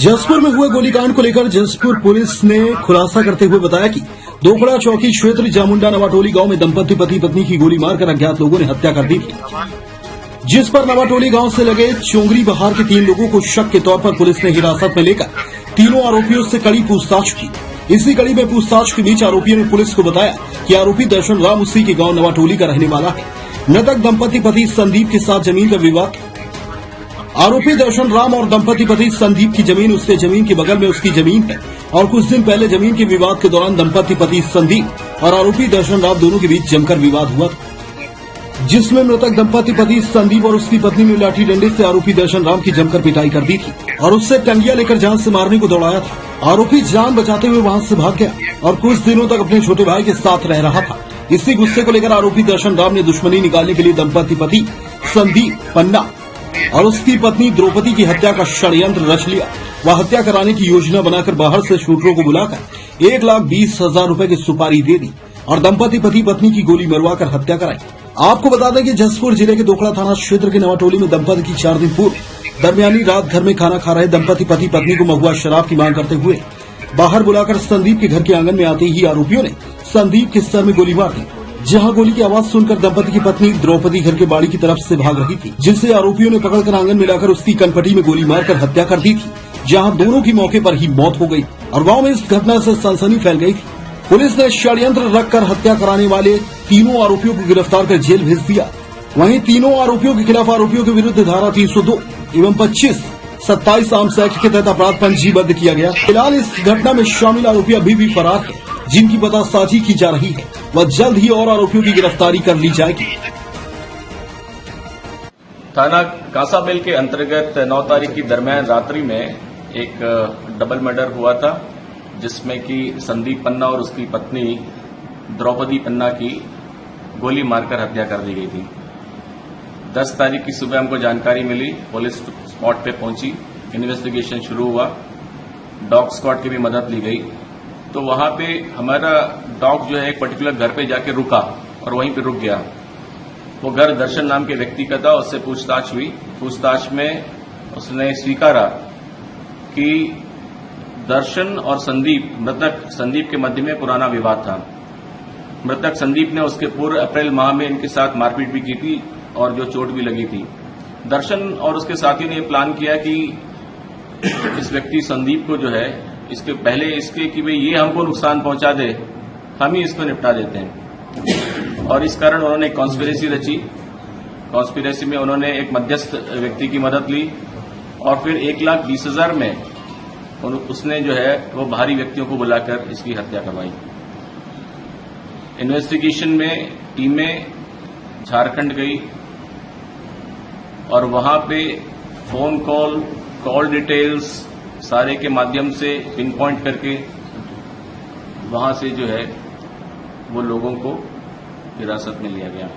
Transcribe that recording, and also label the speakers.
Speaker 1: जसपुर में हुए गोलीकांड को लेकर जसपुर पुलिस ने खुलासा करते हुए बताया कि दोखड़ा चौकी क्षेत्र जामुंडा नवाटोली गांव में दंपति पति पत्नी की गोली मारकर अज्ञात लोगों ने हत्या कर दी थी, जिस पर नवाटोली गांव से लगे चोंगरी बहार के 3 लोगों को शक के तौर पर पुलिस ने हिरासत में लेकर तीनों आरोपियों से कड़ी पूछताछ की। इसी कड़ी में पूछताछ के बीच आरोपियों ने पुलिस को बताया कि आरोपी दर्शन राम उसी के गांव नवाटोली का रहने वाला है। मृतक दंपति पति संदीप के साथ जमीन का विवाद। आरोपी दर्शन राम और दंपति पति संदीप की जमीन उसके जमीन के बगल में उसकी जमीन है और कुछ दिन पहले जमीन के विवाद के दौरान दंपति पति संदीप और आरोपी दर्शन राम दोनों के बीच जमकर विवाद हुआ था, जिसमें मृतक दंपति पति संदीप और उसकी पत्नी ने लाठी डंडे से आरोपी दर्शन राम की जमकर पिटाई कर दी थी और उससे टंगिया लेकर जान से मारने को दौड़ाया था। आरोपी जान बचाते हुए वहां से भाग गया और कुछ दिनों तक अपने छोटे भाई के साथ रह रहा था। इसी गुस्से को लेकर आरोपी दर्शन राम ने दुश्मनी निकालने के लिए दंपति पति संदीप पन्ना और उसकी पत्नी द्रौपदी की हत्या का षड्यंत्र रच लिया। वह हत्या कराने की योजना बनाकर बाहर से शूटरों को बुलाकर 1,20,000 रुपए की सुपारी दे दी और दंपति पति पत्नी की गोली मरवाकर हत्या कराई। आपको बता दें कि जसपुर जिले के दोखड़ा थाना क्षेत्र के नवाटोली में दंपति की 4 दिन पूर्व दरमियानी रात घर में खाना खा रहे दंपति पति पत्नी को महुआ शराब की मांग करते हुए बाहर बुलाकर संदीप के घर के आंगन में आते ही आरोपियों ने संदीप के सर में गोली मार दी, जहां गोली की आवाज सुनकर दंपति की पत्नी द्रौपदी घर के बाड़ी की तरफ से भाग रही थी, जिसे आरोपियों ने पकड़कर आंगन में लाकर उसकी कनपटी में गोली मारकर हत्या कर दी थी, जहां दोनों की मौके पर ही मौत हो गई और गांव में इस घटना से सनसनी फैल गई थी। पुलिस ने षड्यंत्र रखकर हत्या कराने वाले तीनों आरोपियों को गिरफ्तार कर जेल भेज दिया। वहीं तीनों आरोपियों के खिलाफ आरोपियों के विरुद्ध धारा 302 एवं 25-27 आर्म्स एक्ट के तहत अपराध पंजीबद्ध किया गया। फिलहाल इस घटना में शामिल आरोपी अभी भी फरार है, जिनकी पतासाजी की जा रही है। वह जल्द ही और आरोपियों की गिरफ्तारी कर ली जाएगी।
Speaker 2: थाना कांसाबेल के अंतर्गत 9 तारीख की दरमियान रात्रि में एक डबल मर्डर हुआ था, जिसमें कि संदीप पन्ना और उसकी पत्नी द्रौपदी पन्ना की गोली मारकर हत्या कर दी गई थी। 10 तारीख की सुबह हमको जानकारी मिली, पुलिस स्पॉट पे पहुंची, इन्वेस्टिगेशन शुरू हुआ, डॉग स्क्वाड की भी मदद ली गई। तो वहां पे हमारा डॉग जो है एक पर्टिकुलर घर पे जाके रुका और वहीं पे रुक गया। वो घर दर्शन नाम के व्यक्ति का था। उससे पूछताछ हुई। पूछताछ में उसने स्वीकारा कि दर्शन और संदीप, मृतक संदीप के मध्य में पुराना विवाद था। मृतक संदीप ने उसके पूर्व अप्रैल माह में इनके साथ मारपीट भी की थी और जो चोट भी लगी थी। दर्शन और उसके साथियों ने प्लान किया कि इस व्यक्ति संदीप को जो है इसके पहले इसके कि भाई ये हमको नुकसान पहुंचा दे, हम ही इसको निपटा देते हैं। और इस कारण उन्होंने एक कॉन्स्पिरेसी रची। कॉन्स्पिरेसी में उन्होंने एक मध्यस्थ व्यक्ति की मदद ली और फिर 1,20,000 में उसने जो है वो बाहरी व्यक्तियों को बुलाकर इसकी हत्या करवाई। इन्वेस्टिगेशन में टीमें झारखंड गई और वहां पे फोन कॉल डिटेल्स सारे के माध्यम से पिन पॉइंट करके वहां से जो है वो लोगों को हिरासत में लिया गया।